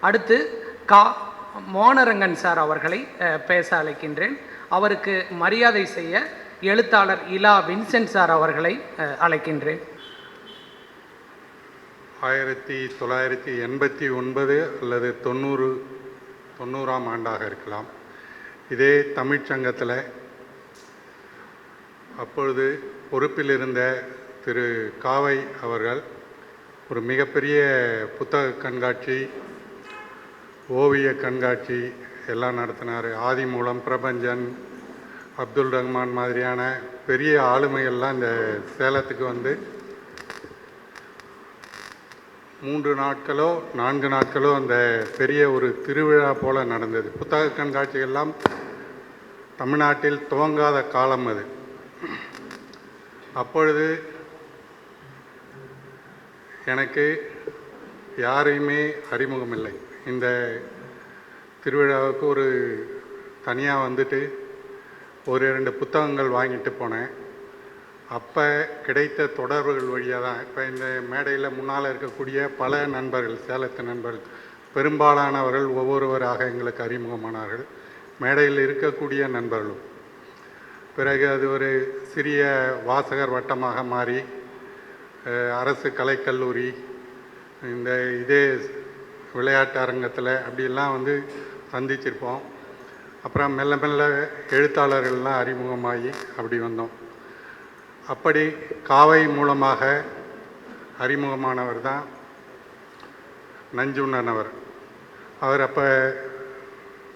அடுத்து கா மோனரங்கன் சார் அவர்களை பேச அழைக்கின்றேன். அவருக்கு மரியாதை செய்ய எழுத்தாளர் இலா வின்சென்ட் சார் அவர்களை அழைக்கின்றேன். 1989 அல்லது 90ஆம் ஆண்டாக இருக்கலாம். இதே தமிழ்ச்சங்கத்தில் அப்பொழுது பொறுப்பில் இருந்த திரு காவை அவர்கள் ஒரு மிகப்பெரிய புத்தக கண்காட்சி, ஓவிய கண்காட்சி எல்லாம் நடத்தினார். ஆதிமூலம், பிரபஞ்சன், அப்துல் ரஹ்மான் மாதிரியான பெரிய ஆளுமைகள்லாம் இந்த சேலத்துக்கு வந்து 3 நாட்களோ 4 நாட்களோ அந்த பெரிய ஒரு திருவிழா போல நடந்தது. புத்தக கண்காட்சிகள்லாம் தமிழ்நாட்டில் துவங்காத காலம் அது. அப்பொழுது எனக்கு யாரையுமே அறிமுகம் இல்லை. இந்த திருவிழாவுக்கு ஒரு தனியாக வந்துட்டு ஒரு 2 புத்தகங்கள் வாங்கிட்டு போனேன். அப்போ கிடைத்த தொடர்புகள் வழியாக தான் இப்போ இந்த மேடையில் முன்னால் இருக்கக்கூடிய பல நண்பர்கள், சேலத்து நண்பர்கள் பெரும்பாலானவர்கள் ஒவ்வொருவராக எங்களுக்கு அறிமுகமானார்கள். மேடையில் இருக்கக்கூடிய நண்பர்களும் பிறகு அது ஒரு சிறிய வாசகர் வட்டமாக மாறி அரசு கலைக்கல்லூரி, இந்த இதே விளையாட்டு அரங்கத்தில் அப்படிலாம் வந்து சந்திச்சிருப்போம். அப்புறம் மெல்ல மெல்ல எழுத்தாளர்கள்லாம் அறிமுகமாகி அப்படி வந்தோம். அப்படி காவை மூலமாக அறிமுகமானவர் தான் நஞ்சுண்ணன் அவர். அவர் அப்போ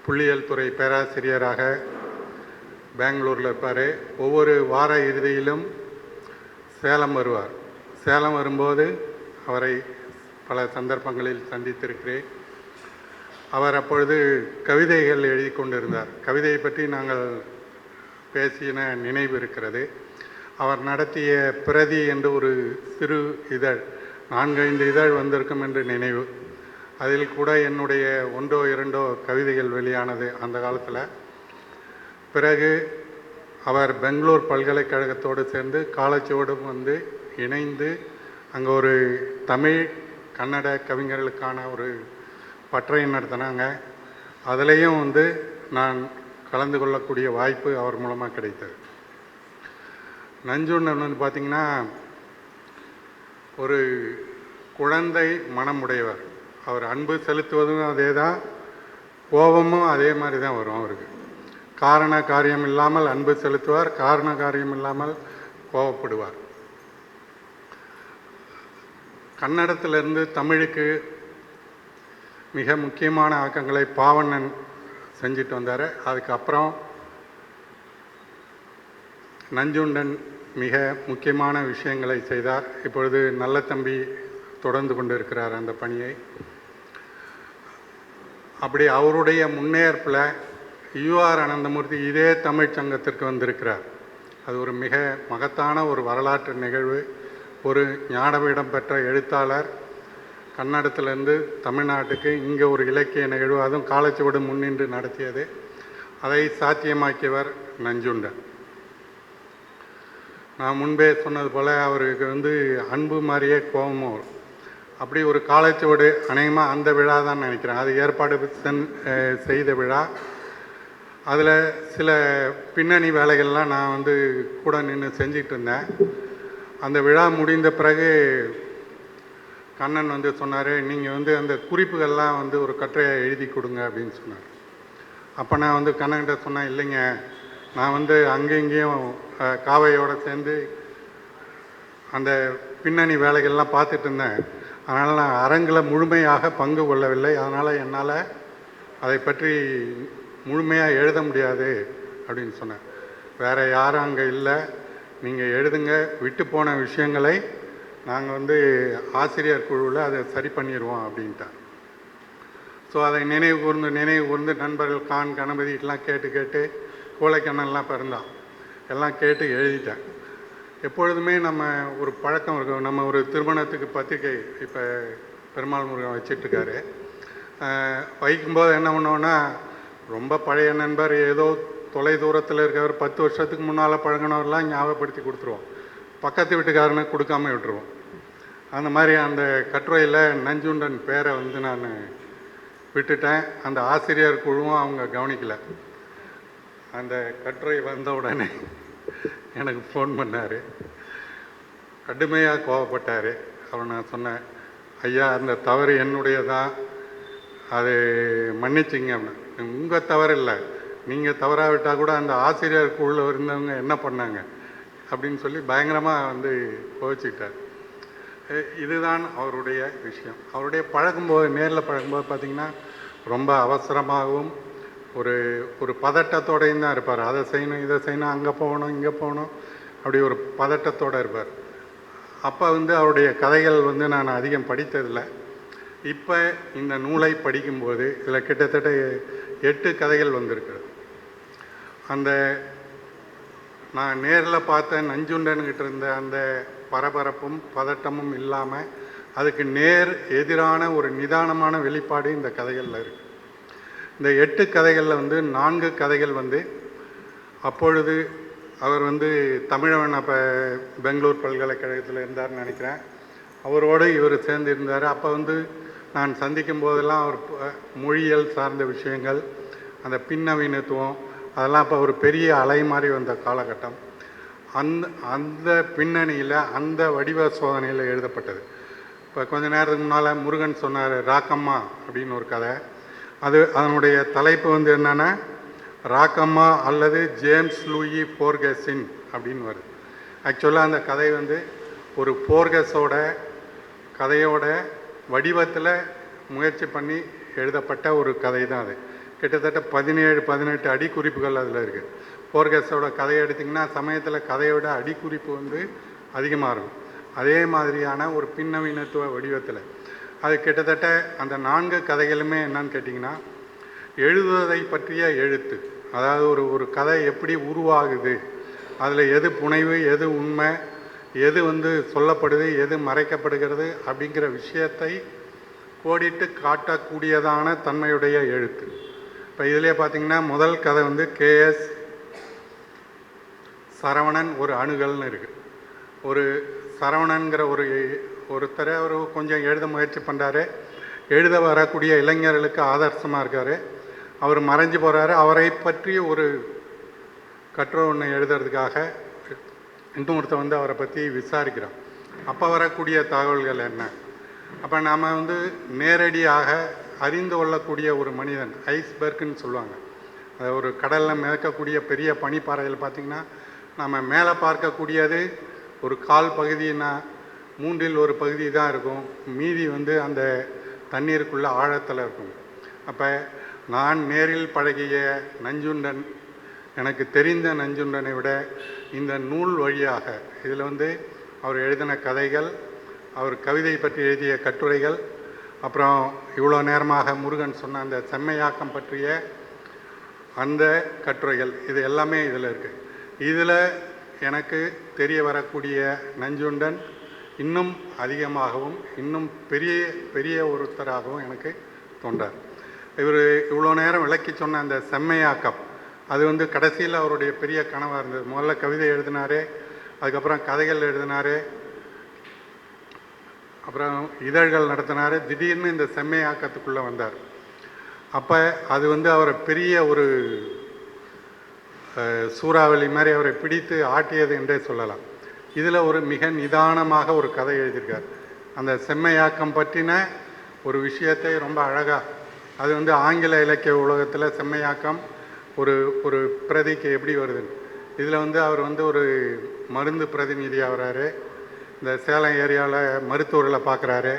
புள்ளியியல் துறை பேராசிரியராக பெங்களூரில் இருப்பார். ஒவ்வொரு வார இறுதியிலும் சேலம் வருவார். சேலம் வரும்போது அவரை பல சந்தர்ப்பங்களில் சந்தித்திருக்கிறேன். அவர் அப்பொழுது கவிதைகள் எழுதி கொண்டிருந்தார். கவிதையை பற்றி நாங்கள் பேசின நினைவு இருக்கிறது. அவர் நடத்திய பிரதி என்று ஒரு சிறு இதழ், 4-5 இதழ் வந்திருக்கும் என்று நினைவு. அதில் கூட என்னுடைய 1-2 கவிதைகள் வெளியானது அந்த காலத்தில். பிறகு அவர் பெங்களூர் பல்கலைக்கழகத்தோடு சேர்ந்து காலச்சுவடும் வந்து இணைந்து அங்கே ஒரு தமிழ் கன்னட கவிஞர்களுக்கான ஒரு பட்டறை நடத்தினாங்க. அதிலையும் வந்து நான் கலந்து கொள்ளக்கூடிய வாய்ப்பு அவர் மூலமாக கிடைத்தது. நஞ்சுண்ணன் வந்து பார்த்திங்கன்னா ஒரு குழந்தை மனமுடையவர். அவர் அன்பு செலுத்துவதும் அதே தான், கோபமும் அதே மாதிரி தான் வரும் அவருக்கு. காரண காரியம் இல்லாமல் அன்பு செலுத்துவார், காரண காரியம் இல்லாமல் கோபப்படுவார். கன்னடத்திலிருந்து தமிழுக்கு மிக முக்கியமான ஆக்கங்களை பாவண்ணன் செஞ்சுட்டு வந்தார். அதுக்கப்புறம் நஞ்சுண்டன் மிக முக்கியமான விஷயங்களை செய்தார். இப்பொழுது நல்ல தம்பி தொடர்ந்து கொண்டு இருக்கிறார் அந்த பணியை. அப்படி அவருடைய முன்னேற்பில் யூஆர் அனந்தமூர்த்தி இதே தமிழ் சங்கத்திற்கு வந்திருக்கிறார். அது ஒரு மிக மகத்தான ஒரு வரலாற்று நிகழ்வு. ஒரு ஞானபீடம் பெற்ற எழுத்தாளர் கன்னடத்திலிருந்து தமிழ்நாட்டுக்கு இங்கே ஒரு இலக்கிய நிகழ்வு, அதுவும் காலச்சுவடு முன்னின்று நடத்தியது. அதை சாத்தியமாக்கியவர் நஞ்சுண்டன். நான் முன்பே சொன்னது போல் அவருக்கு வந்து அன்பு மாதிரியே கோபமும் வரும். அப்படி ஒரு காலச்சுவடு அநேகமாக அந்த விழா தான் நினைக்கிறேன். அது ஏற்பாடு செய்த விழா. அதில் சில பின்னணி வேலைகள்லாம் நான் வந்து கூட நின்று செஞ்சிகிட்டு இருந்தேன். அந்த விழா முடிந்த பிறகு கண்ணன் வந்து சொன்னார், நீங்கள் வந்து அந்த குறிப்புகள்லாம் வந்து ஒரு கட்டுரையை எழுதி கொடுங்க அப்படின்னு சொன்னார். அப்போ நான் வந்து கண்ணன்கிட்ட சொன்னேன், இல்லைங்க, நான் வந்து அங்கேயும் காவையோடு சேர்ந்து அந்த பின்னணி வேலைகள்லாம் பார்த்துட்டு இருந்தேன். அதனால் நான் அரங்கில் முழுமையாக பங்கு கொள்ளவில்லை. அதனால் என்னால் அதை பற்றி முழுமையாக எழுத முடியாது அப்படின்னு சொன்னேன். வேறு யாரும் அங்கே இல்லை, நீங்கள் எழுதுங்க, விட்டு போன விஷயங்களை நாங்கள் வந்து ஆசிரியர் குழுவில் அதை சரி பண்ணிடுவோம் அப்படின்ட்டார். ஸோ அதை நினைவு கூர்ந்து நண்பர்கள் கணபதிட்டெலாம் கேட்டு கோழைக்கண்ணன்லாம் பிறந்தான் எல்லாம் கேட்டு எழுதிட்டேன். எப்பொழுதுமே நம்ம ஒரு பழக்கம் இருக்கும். நம்ம ஒரு திருமணத்துக்கு பத்திரிக்கை இப்போ பெருமாள் முருகன் வச்சிட்ருக்காரு. வைக்கும்போது என்ன பண்ணுவோன்னா, ரொம்ப பழைய நண்பர், ஏதோ தொலை தூரத்தில் இருக்கவர், 10 வருஷத்துக்கு முன்னால் பழகினவரெலாம் ஞாபகப்படுத்தி கொடுத்துருவோம். பக்கத்து வீட்டுக்காரனுக்கு கொடுக்காம விட்டுருவோம். அந்த மாதிரி அந்த கட்டுரையில் நஞ்சுண்டன் பேரை வந்து நான் விட்டுட்டேன். அந்த ஆசிரியர் குழுவும் அவங்க கவனிக்கல. அந்த கட்டுரை வந்த உடனே எனக்கு ஃபோன் பண்ணார். கடுமையாக கோவப்பட்டார். அவர் நான் சொன்னேன், ஐயா அந்த தவறு என்னுடையதான், அது மன்னிச்சிங்க அப்படின்னு. உங்கள் தவறு இல்லை, நீங்கள் தவறாவிட்டால் கூட அந்த ஆசிரியர் குழுவில் இருந்தவங்க என்ன பண்ணாங்க அப்படின்னு சொல்லி பயங்கரமாக வந்து கோவிச்சுக்கிட்டார். இதுதான் அவருடைய விஷயம். அவருடைய பழகும்போது, நேரில் பழகும்போது பார்த்திங்கன்னா ரொம்ப அவசரமாகவும் ஒரு பதட்டத்தோடையும் தான் இருப்பார். அதை செய்யணும், இதை செய்யணும், அங்கே போகணும், இங்கே போகணும், அப்படி ஒரு பதட்டத்தோடு இருப்பார். அப்போ வந்து அவருடைய கதைகள் வந்து நான் அதிகம் படித்ததில்லை. இப்போ இந்த நூலை படிக்கும்போது இதில் கிட்டத்தட்ட 8 கதைகள் வந்திருக்கிறது. அந்த நான் நேரில் பார்த்த நஞ்சுண்டன்கிட்ட இருந்த அந்த பரபரப்பும் பதட்டமும் இல்லாமல் அதுக்கு நேர் எதிரான ஒரு நிதானமான வெளிப்பாடு இந்த கதைகளில் இருக்குது. இந்த 8 கதைகளில் வந்து 4 கதைகள் வந்து அப்பொழுது அவர் வந்து தமிழவன் அப்போ பெங்களூர் பல்கலைக்கழகத்தில் இருந்தார்னு நினைக்கிறேன். அவரோடு இவர் சேர்ந்து இருந்தார். அப்போ வந்து நான் சந்திக்கும் போதெல்லாம் அவர் மொழியியல் சார்ந்த விஷயங்கள், அந்த பின்னவீனத்துவம், அதெல்லாம் அப்போ ஒரு பெரிய அலை மாதிரி வந்த காலகட்டம். அந்த பின்னணியில் அந்த வடிவ சோதனையில் எழுதப்பட்டது. இப்போ கொஞ்ச நேரத்துக்கு முன்னால் முருகன் சொன்னார் ராக்கம்மா அப்படின்னு ஒரு கதை. அதனுடைய தலைப்பு வந்து என்னென்னா ராக்கம்மா அல்லது ஜேம்ஸ் லூயி போர்கஸின் அப்படின்னு வருது. ஆக்சுவலாக அந்த கதை வந்து ஒரு போர்கஸோட கதையோட வடிவத்தில் முயற்சி பண்ணி எழுதப்பட்ட ஒரு கதை தான் அது. கிட்டத்தட்ட 17-18 அடிக்குறிப்புகள் அதில் இருக்குது. போர்கஸோட கதையை எடுத்திங்கன்னா சமயத்தில் கதையோட அடிக்குறிப்பு வந்து அதிகமாக இருக்கும். அதே மாதிரியான ஒரு பின்னவீனத்துவ வடிவத்தில் அது கிட்டத்தட்ட அந்த 4 கதைகளுமே என்னன்னு கேட்டிங்கன்னா எழுதுவதை பற்றிய எழுத்து. அதாவது ஒரு கதை எப்படி உருவாகுது, அதில் எது புனைவு, எது உண்மை, எது வந்து சொல்லப்படுது, எது மறைக்கப்படுகிறது அப்படிங்கிற விஷயத்தை கோடிட்டு காட்டக்கூடியதான தன்மையுடைய எழுத்து. இப்போ இதிலே பார்த்திங்கன்னா முதல் கதை வந்து கேஎஸ் சரவணன் ஒரு அணுகல்னு இருக்குது. ஒரு சரவணன்கிற ஒருத்தரை அவர் கொஞ்சம் எழுத முயற்சி பண்ணுறாரு. எழுத வரக்கூடிய இளைஞர்களுக்கு ஆதர்சமாக இருக்கார். அவர் மறைஞ்சு போகிறாரு. அவரை பற்றி ஒரு கட்டுரை ஒன்று எழுதுறதுக்காக இன்னொருத்தர் வந்து அவரை பற்றி விசாரிக்கிறோம். அப்போ வரக்கூடிய தகவல்கள் என்ன? அப்போ நாம் வந்து நேரடியாக அறிந்து கொள்ளக்கூடிய ஒரு மனிதன், ஐஸ்பர்க்குன்னு சொல்லுவாங்க. அது ஒரு கடலில் மிதக்கக்கூடிய பெரிய பனிப்பாறைகள் பார்த்திங்கன்னா நம்ம மேலே பார்க்கக்கூடியது ஒரு கால் பகுதினா 3இல் 1 பகுதி தான் இருக்கும். மீதி வந்து அந்த தண்ணீருக்குள்ளே ஆழத்தில் இருக்கும். அப்போ நான் நேரில் பழகிய நஞ்சுண்டன், எனக்கு தெரிந்த நஞ்சுண்டனை விட இந்த நூல் வழியாக இதில் வந்து அவர் எழுதின கதைகள், அவர் கவிதை பற்றி எழுதிய கட்டுரைகள், அப்புறம் இவ்வளோ நேரமாக முருகன் சொன்ன அந்த செம்மையாக்கம் பற்றிய அந்த கட்டுரைகள், இது எல்லாமே இதில் இருக்குது. இதில் எனக்கு தெரிய வரக்கூடிய நஞ்சுண்டன் இன்னும் அதிகமாகவும் இன்னும் பெரிய ஒருத்தராகவும் எனக்கு தோன்றார். இவர் இவ்வளோ நேரம் விளக்கி சொன்ன அந்த செம்மையாக்கம், அது வந்து கடைசியில் அவருடைய பெரிய கனவாக இருந்தது. முதல்ல கவிதை எழுதினார், அதுக்கப்புறம் கதைகள் எழுதினார், அப்புறம் இதழ்கள் நடத்தினார். திடீர்னு இந்த செம்மையாக்கத்துக்குள்ளே வந்தார். அப்போ அது வந்து அவரை பெரிய ஒரு சூறாவளி மாதிரி அவரை பிடித்து ஆட்டியது என்றே சொல்லலாம். இதில் ஒரு மிக நிதானமாக ஒரு கதை எழுதியிருக்கார். அந்த செம்மையாக்கம் பற்றின ஒரு விஷயத்தை ரொம்ப அழகாக, அது வந்து ஆங்கில இலக்கிய உலகத்தில் செம்மையாக்கம் ஒரு பிரதிக்கு எப்படி வருதுன்னு. இதில் வந்து அவர் வந்து ஒரு மருந்து பிரதிநிதியாக வர்றாரு. இந்த சேலம் ஏரியாவில் மருத்துவர்களை பார்க்குறாரு.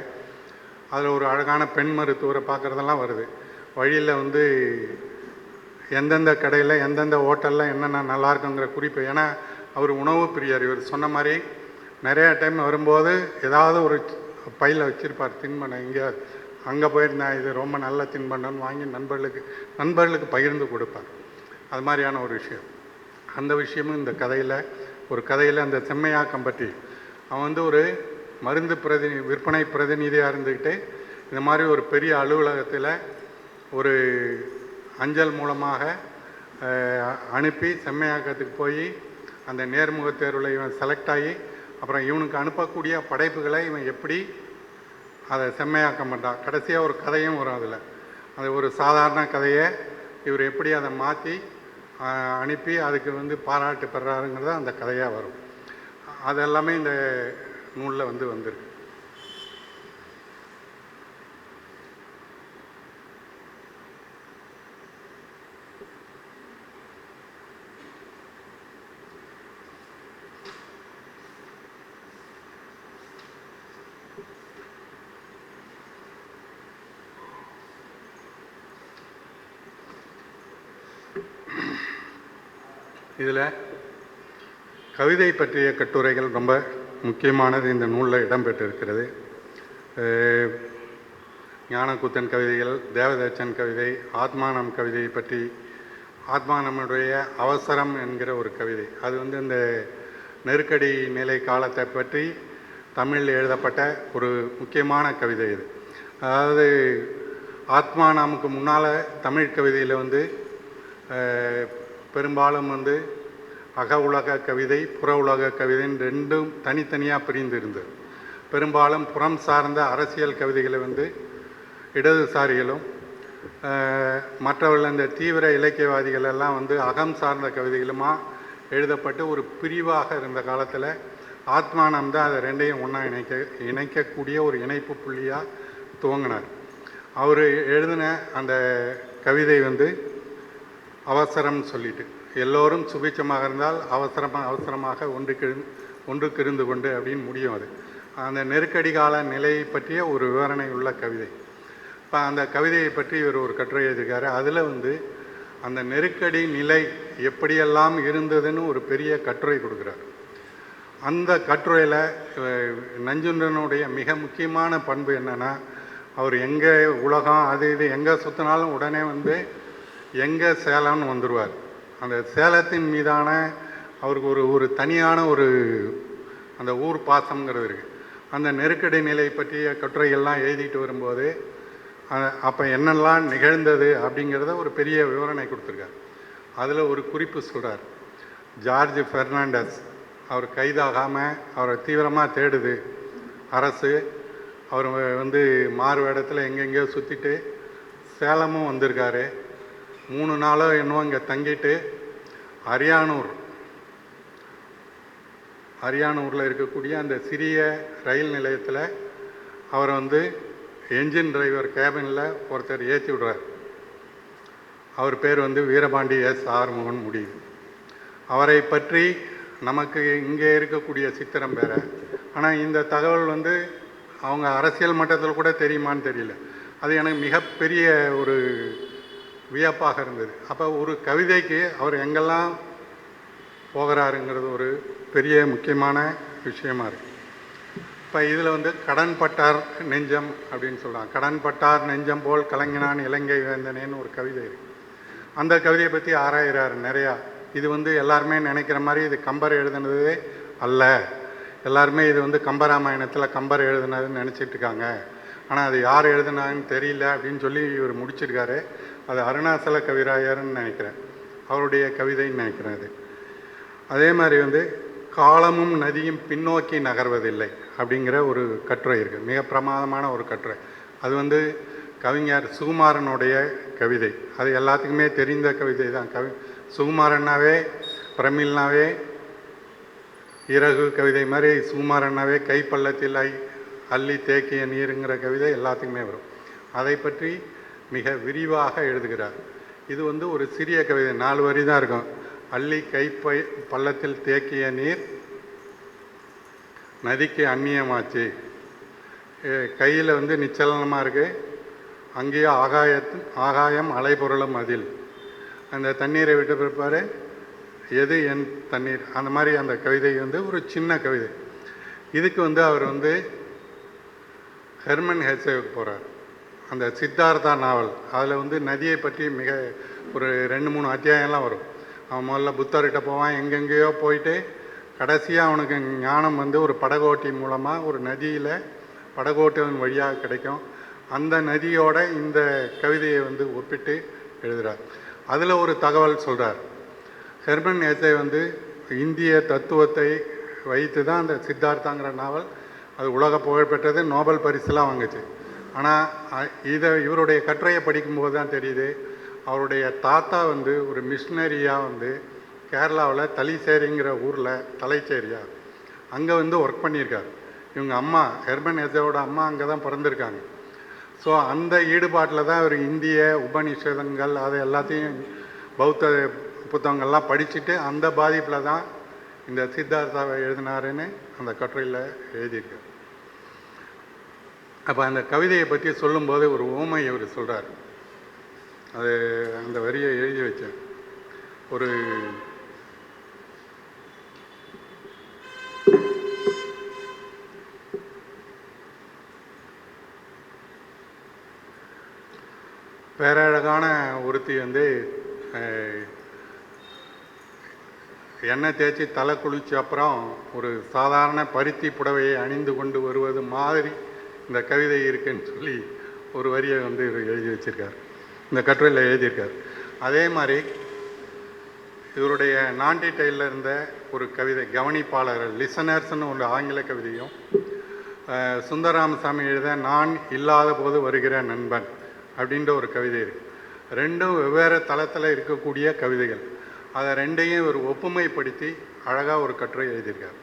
அதில் ஒரு அழகான பெண் மருத்துவரை பார்க்குறதெல்லாம் வருது. வழியில் வந்து எந்தெந்த கடையில் எந்தெந்த ஹோட்டலில் என்னென்ன நல்லாயிருக்குங்கிற குறிப்பு. ஏன்னா அவர் உணவு பிரியர். இவர் சொன்ன மாதிரி நிறையா டைம் வரும்போது ஏதாவது ஒரு பையில் வச்சுருப்பார் தின்பண்டம். இங்கே அங்கே போயிருந்தேன், இது ரொம்ப நல்ல தின்பண்டம்னு வாங்கி நண்பர்களுக்கு பகிர்ந்து கொடுப்பார். அது மாதிரியான ஒரு விஷயம். அந்த விஷயமும் இந்த கதையில் அந்த செம்மையாக்கம் பற்றி அவன் வந்து ஒரு மருந்து விற்பனை பிரதிநிதியாக இருந்துக்கிட்டு இந்த மாதிரி ஒரு பெரிய அலுவலகத்தில் ஒரு அஞ்சல் மூலமாக அனுப்பி செம்மையாக்கத்துக்கு போய் அந்த நேர்முக தேர்வில் இவன் செலக்ட் ஆகி அப்புறம் இவனுக்கு அனுப்பக்கூடிய படைப்புகளை இவன் எப்படி அதை செம்மையாக்கம் பண்ணுறான். கடைசியாக ஒரு கதையும் வரும். அதில் அது ஒரு சாதாரண கதையை இவர் எப்படி அதை மாற்றி அனுப்பி அதுக்கு வந்து பாராட்டு பெறாருங்கிறத அந்த கதையாக வரும். அதெல்லாமே இந்த நூலில் வந்திருக்கு. இதில் கவிதை பற்றிய கட்டுரைகள் ரொம்ப முக்கியமானது இந்த நூலில் இடம்பெற்றிருக்கிறது. ஞானக்கூத்தன் கவிதைகள், தேவதச்சன் கவிதை, ஆத்மானம் கவிதையை பற்றி, ஆத்மானமுடைய அவசரம் என்கிற ஒரு கவிதை, அது இந்த நெருக்கடி நிலை காலத்தை பற்றி தமிழில் எழுதப்பட்ட ஒரு முக்கியமான கவிதை இது. அதாவது ஆத்மானாமுக்கு முன்னால் தமிழ் கவிதையில் பெரும்பாலும் அக உலக கவிதை, புற உலக கவிதைன்னு ரெண்டும் தனித்தனியாக பிரிந்து இருந்தது. பெரும்பாலும் புறம் சார்ந்த அரசியல் கவிதைகளை இடதுசாரிகளும் மற்றவர்கள் இந்த தீவிர இலக்கியவாதிகள் எல்லாம் அகம் சார்ந்த கவிதைகளுமா எழுதப்பட்டு ஒரு பிரிவாக இருந்த காலத்தில் ஆத்மானம் தான் அதை ரெண்டையும் ஒன்றா இணைக்கக்கூடிய ஒரு இணைப்பு புள்ளியாக துவங்கினார். அவர் எழுதின அந்த கவிதை அவசரம்னு சொல்லிட்டு, எல்லோரும் சுபிச்சமாக இருந்தால் அவசரமாக ஒன்றுக்கு இருந்து கொண்டு அப்படின்னு முடியும். அது அந்த நெருக்கடி கால நிலையை பற்றிய ஒரு விவரணை உள்ள கவிதை. இப்போ அந்த கவிதையை பற்றி இவர் ஒரு கட்டுரை எழுதியிருக்காரு. அதில் அந்த நெருக்கடி நிலை எப்படியெல்லாம் இருந்ததுன்னு ஒரு பெரிய கட்டுரை கொடுக்குறார். அந்த கட்டுரையில் நஞ்சுண்டனுடைய மிக முக்கியமான பண்பு என்னென்னா, அவர் எங்கே உலகம் அது இது எங்கே சுற்றினாலும் உடனே எங்கே சேலம்னு வந்துடுவார். அந்த சேலத்தின் மீதான அவருக்கு ஒரு தனியான அந்த ஊர் பாசம்ங்கிறது இருக்குது. அந்த நெருக்கடி நிலை பற்றிய கட்டுரைகள்லாம் எழுதிட்டு வரும்போது அப்போ என்னெல்லாம் நிகழ்ந்தது அப்படிங்கிறத ஒரு பெரிய விவரணை கொடுத்துருக்கார். அதில் ஒரு குறிப்பு சொல்கிறார். ஜார்ஜ் பெர்னாண்டஸ் அவர் கைதாகாமல் அவரை தீவிரமாக தேடுது அரசு. அவர் மாறு வேடத்தில் எங்கெங்கேயோ சுற்றிட்டு சேலமும் வந்திருக்காரு. 3 நாளோ என்னவோ இங்கே தங்கிட்டு அரியானூரில் இருக்கக்கூடிய அந்த சிறிய ரயில் நிலையத்தில் அவரை என்ஜின் டிரைவர் கேபினில் ஒருத்தர் ஏற்றி விடுறார். அவர் பேர் வீரபாண்டி எஸ் ஆறுமுகன் முடியுது. அவரை பற்றி நமக்கு இங்கே இருக்கக்கூடிய சித்திரம் வேறு. ஆனால் இந்த தகவல் அவங்க அரசியல் மட்டத்தில் கூட தெரியுமான்னு தெரியல. அது எனக்கு மிகப்பெரிய ஒரு வியப்பாக இருந்தது. அப்போ ஒரு கவிதைக்கு அவர் எங்கெல்லாம் போகிறாருங்கிறது ஒரு பெரிய முக்கியமான விஷயமா இருக்குது. இப்போ இதில் கடன் பட்டார் நெஞ்சம் அப்படின்னு சொல்கிறாங்க. கடன் பட்டார் நெஞ்சம் போல் கலங்கினான் இலங்கை வேந்தனேன்னு ஒரு கவிதை இருக்குது. அந்த கவிதையை பற்றி ஆராயிறாரு நிறையா. இது எல்லாருமே நினைக்கிற மாதிரி இது கம்பர் எழுதுனதே அல்ல. எல்லாருமே இது கம்பராமாயணத்தில் கம்பர் எழுதுனதுன்னு நினச்சிட்டு இருக்காங்க. ஆனால் அது யார் எழுதுனாங்கன்னு தெரியல அப்படின்னு சொல்லி இவர் முடிச்சிருக்காரு. அது அருணாசல கவிராயர்னு நினைக்கிறேன், அவருடைய கவிதைன்னு நினைக்கிறேன். அது அதே மாதிரி காலமும் நதியும் பின்னோக்கி நகர்வதில்லை அப்படிங்கிற ஒரு கட்டுரை இருக்குது. மிக பிரமாதமான ஒரு கட்டுரை. அது கவிஞர் சுகுமாரனுடைய கவிதை. அது எல்லாத்துக்குமே தெரிந்த கவிதை தான். சுகுமாரன்னாவே பிரமிழ்னாவே இறகு கவிதை மாதிரி சுகுமாரன்னாவே கைப்பள்ளத்தில் அள்ளி தேக்கிய நீருங்கிற கவிதை எல்லாத்துக்குமே வரும். அதை பற்றி மிக விரிவாக எழுதுகிறார். இது ஒரு சிறிய கவிதை, 4 வரி தான் இருக்கும். அள்ளி பள்ளத்தில் தேக்கிய நீர் நதிக்கு அந்நியமாச்சு. கையில் நிச்சலனமாக இருக்குது. அங்கேயே ஆகாயம் அலைபொருளும் அதில். அந்த தண்ணீரை விட்டு பிற்பாரு எது என் தண்ணீர், அந்த மாதிரி அந்த கவிதை ஒரு சின்ன கவிதை. இதுக்கு அவர் ஹெர்மன் ஹெசேவுக்கு போகிறார். அந்த சித்தார்த்தா நாவல், அதில் நதியை பற்றி மிக ஒரு 2-3 அத்தியாயம்லாம் வரும். அவன் முதல்ல புத்தர்கிட்ட போவான், எங்கெங்கேயோ போயிட்டு கடைசியாக அவனுக்கு ஞானம் ஒரு படகோட்டி மூலமாக ஒரு நதியில் படகோட்டின் வழியாக கிடைக்கும். அந்த நதியோட இந்த கவிதையை ஒப்பிட்டு எழுதுகிறார். அதில் ஒரு தகவல் சொல்கிறார். ஹெர்மன் ஹெசே இந்திய தத்துவத்தை வைத்து தான் அந்த சித்தார்த்தாங்கிற நாவல் அது உலக புகழ்பெற்றது, நோபல் பரிசுலாம் வாங்குச்சு. ஆனால் இவருடைய கட்டுரையை படிக்கும்போது தான் தெரியுது, அவருடைய தாத்தா வந்து ஒரு மிஷினரியாக வந்து கேரளாவில் தலிசேரிங்கிற ஊரில் தலைச்சேரியா அங்கே வந்து ஒர்க் பண்ணியிருக்கார். இவங்க அம்மா ஹெர்மன் ஹெஸோட அம்மா அங்கே தான் பிறந்திருக்காங்க. ஸோ அந்த ஈடுபாட்டில் தான் அவர் இந்திய உபநிஷதங்கள் அது எல்லாத்தையும் பௌத்த புத்தகங்கள்லாம் படிச்சுட்டு அந்த பாதிப்பில் தான் இந்த சித்தார்த்தாவை எழுதினாருன்னு அந்த கட்டுரையில் எழுதியிருக்கார். அப்போ அந்த கவிதையை பற்றி சொல்லும்போது ஒரு உவமை அவர் சொல்கிறார். அது அந்த வரியை எழுதி வச்சேன். ஒரு பேரழகான ஒருத்தி வந்து எண்ணெய் தேய்ச்சி தலை குளிச்ச அப்புறம் ஒரு சாதாரண பருத்தி புடவையை அணிந்து கொண்டு வருவது மாதிரி இந்த கவிதை இருக்குன்னு சொல்லி ஒரு வரியை வந்து இவர் எழுதி வச்சிருக்கார், இந்த கட்டுரையில் எழுதியிருக்கார். அதே மாதிரி இவருடைய நான்டி டைலில் இருந்த ஒரு கவிதை கவனிப்பாளர்கள் லிசனர்ஸ்னு ஒரு ஆங்கில கவிதையும், சுந்தரராமசாமி எழுத நான் இல்லாத போது வருகிற நண்பன் அப்படின்ற ஒரு கவிதை இருக்குது. ரெண்டும் வெவ்வேறு தளத்தில் இருக்கக்கூடிய கவிதைகள். அதை ரெண்டையும் ஒரு ஒப்புமைப்படுத்தி அழகாக ஒரு கட்டுரை எழுதியிருக்கார்.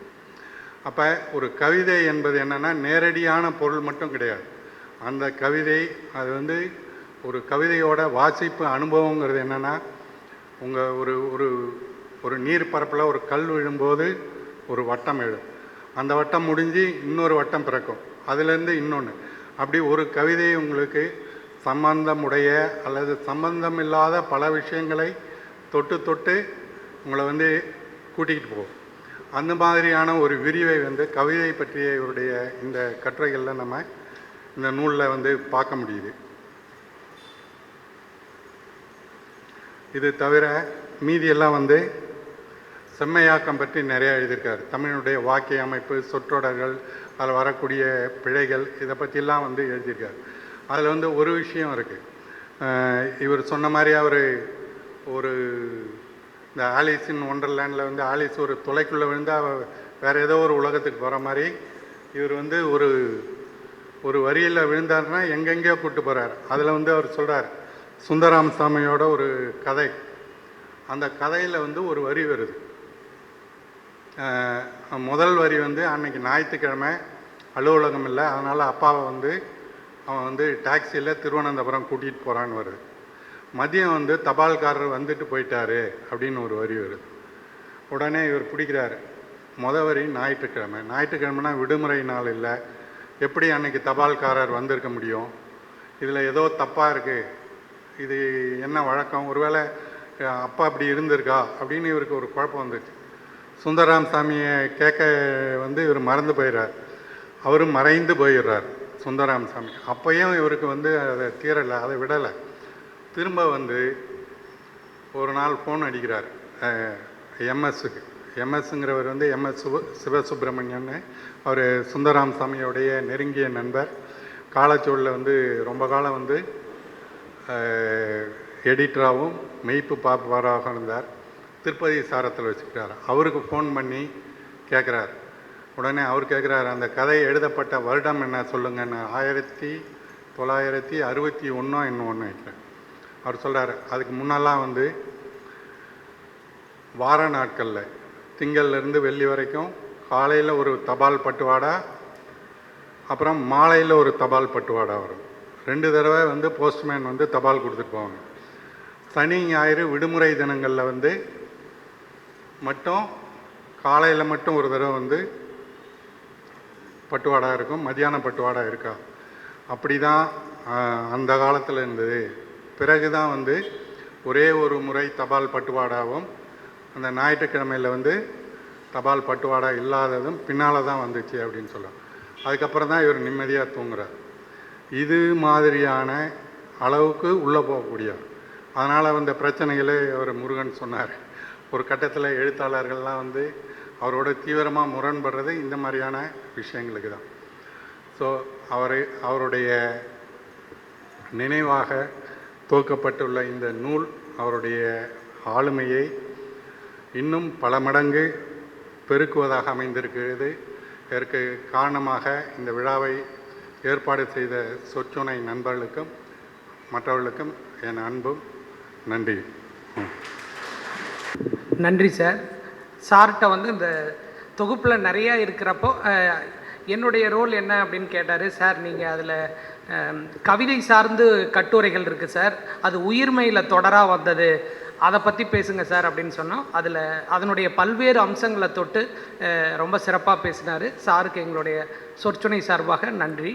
அப்போ ஒரு கவிதை என்பது என்னென்னா நேரடியான பொருள் மட்டும் கிடையாது. அந்த கவிதை அது வந்து ஒரு கவிதையோட வாசிப்பு அனுபவங்கிறது என்னென்னா, உங்கள் ஒரு ஒரு ஒரு நீர் பரப்பில் ஒரு கல் விழும்போது ஒரு வட்டம் எழும், அந்த வட்டம் முடிஞ்சு இன்னொரு வட்டம் பிறக்கும், அதுலேருந்து இன்னொன்று, அப்படி ஒரு கவிதை உங்களுக்கு சம்பந்தமுடைய அல்லது சம்பந்தம் இல்லாத பல விஷயங்களை தொட்டு தொட்டு உங்களை வந்து கூட்டிகிட்டு போகும். அந்த மாதிரியான ஒரு விரிவை வந்து கவிதை பற்றிய இவருடைய இந்த கட்டுரைகளில் நம்ம இந்த நூலில் வந்து பார்க்க முடியுது. இது தவிர மீதியெல்லாம் வந்து செம்மையாக்கம் பற்றி நிறையா எழுதியிருக்காரு. தமிழுடைய வாக்கிய அமைப்பு, சொற்றொடர்கள், அதில் வரக்கூடிய பிழைகள், இதை பற்றிலாம் வந்து எழுதியிருக்காரு. அதில் வந்து ஒரு விஷயம் இருக்குது. இவர் சொன்ன மாதிரி அவர் ஒரு இந்த ஆலிஸ் இன் ஒண்டர்லேண்டில் வந்து ஆலிஸ் ஒரு துளைக்குள்ளே விழுந்தால் வேறு ஏதோ ஒரு உலகத்துக்கு போகிற மாதிரி இவர் வந்து ஒரு ஒரு வரியில் விழுந்தாருன்னா எங்கெங்கேயோ கூப்பிட்டு போகிறார். அதில் வந்து அவர் சொல்கிறார், சுந்தரராமசாமியோட ஒரு கதை, அந்த கதையில் வந்து ஒரு வரி வருது. முதல் வரி வந்து அன்னைக்கு ஞாயிற்றுக்கிழமை அலுவலகம் இல்லை, அதனால் அப்பாவை வந்து அவன் வந்து டாக்ஸியில் திருவனந்தபுரம் கூட்டிகிட்டு போகிறான்னு வருது. மதியம் வந்து தபால்காரர் வந்துட்டு போயிட்டாரு அப்படின்னு ஒரு வரி வருது. உடனே இவர் பிடிக்கிறாரு. வரி ஞாயிற்றுக்கிழமை, ஞாயிற்றுக்கிழமைனா விடுமுறை நாள் இல்லை, எப்படி அன்னைக்கு தபால்காரர் வந்திருக்க முடியும், இதில் ஏதோ தப்பாக இருக்குது, இது என்ன வழக்கம், ஒருவேளை அப்பா அப்படி இருந்திருக்கா அப்படின்னு இவருக்கு ஒரு குழப்பம் வந்துச்சு. சுந்தரராமசாமியை கேட்க வந்து இவர் மறந்து போயிடுறார், அவரும் மறைந்து போயிடுறார் சுந்தரராமசாமி. அப்பையும் இவருக்கு வந்து அதை தீரலை, அதை விடலை. திரும்ப வந்து ஒரு நாள் ஃபோன் அடிக்கிறார் எம்எஸ்ஸுக்கு. எம்எஸ்ங்கிறவர் வந்து எம்எஸ் சிவசுப்பிரமணியன்னு, அவர் சுந்தரராமசாமியோடைய நெருங்கிய நண்பர். காலச்சூழலில் வந்து ரொம்ப காலம் வந்து எடிட்டராகவும் மெய்ப்பு பாப்பாராக இருந்தார். திருப்பதி சாரத்தில் வச்சுக்கிட்டார். அவருக்கு ஃபோன் பண்ணி கேட்குறார். உடனே அவர் கேட்குறாரு, அந்த கதை எழுதப்பட்ட வருடம் என்ன சொல்லுங்கன்னு. 1961 இன்னும் ஒன்று வைக்கிறேன். அவர் சொல்கிறார், அதுக்கு முன்னெல்லாம் வந்து வார நாட்களில் திங்கள்லேருந்து வெள்ளி வரைக்கும் காலையில் ஒரு தபால் பட்டுவாடா, அப்புறம் மாலையில் ஒரு தபால் பட்டுவாடா வரும். 2 தடவை வந்து போஸ்ட்மேன் வந்து தபால் கொடுத்துட்டு போவாங்க. சனி ஞாயிறு விடுமுறை தினங்களில் வந்து மட்டும் காலையில் மட்டும் ஒரு தடவை வந்து பட்டுவாடா இருக்கும், மத்தியான பட்டுவாடா இருக்கா. அப்படி தான் அந்த காலத்தில் இருந்தது. பிறகு தான் வந்து ஒரே ஒரு முறை தபால் பட்டுவாடாவும் அந்த ஞாயிற்றுக்கிழமையில் வந்து தபால் பட்டுவாடா இல்லாததும் பின்னால் தான் வந்துச்சு அப்படின்னு சொல்லலாம். அதுக்கப்புறம் தான் இவர் நிம்மதியாக தூங்குறார். இது மாதிரியான அளவுக்கு உள்ளே போகக்கூடியவர். அதனால் வந்த பிரச்சனைகளே அவர் முருகன் சொன்னார். ஒரு கட்டத்தில் எழுத்தாளர்கள்லாம் வந்து அவரோட தீவிரமாக முரண்படுறது இந்த மாதிரியான விஷயங்களுக்கு தான். ஸோ அவருடைய நினைவாக துவக்கப்பட்டுள்ள இந்த நூல் அவருடைய ஆளுமையை இன்னும் பல மடங்கு பெருக்குவதாக அமைந்திருக்கிறது. இதற்கு காரணமாக இந்த விழாவை ஏற்பாடு செய்த சொற்சொனை நண்பர்களுக்கும் மற்றவர்களுக்கும் என் அன்பும் நன்றி. நன்றி சார். சார்கிட்ட வந்து இந்த தொகுப்பில் நிறையா இருக்கிறப்போ என்னுடைய ரோல் என்ன அப்படின்னு கேட்டார் சார். நீங்கள் அதில் கவிதை சார்ந்து கட்டுரைகள் இருக்குது சார், அது உயிர்மையில் தொடராக வந்தது, அதை பற்றி பேசுங்க சார் அப்படின்னு சொன்னோம். அதனுடைய பல்வேறு அம்சங்களை தொட்டு ரொம்ப சிறப்பாக பேசினார். சாருக்கு எங்களுடைய சொற்சொனை சார்பாக நன்றி.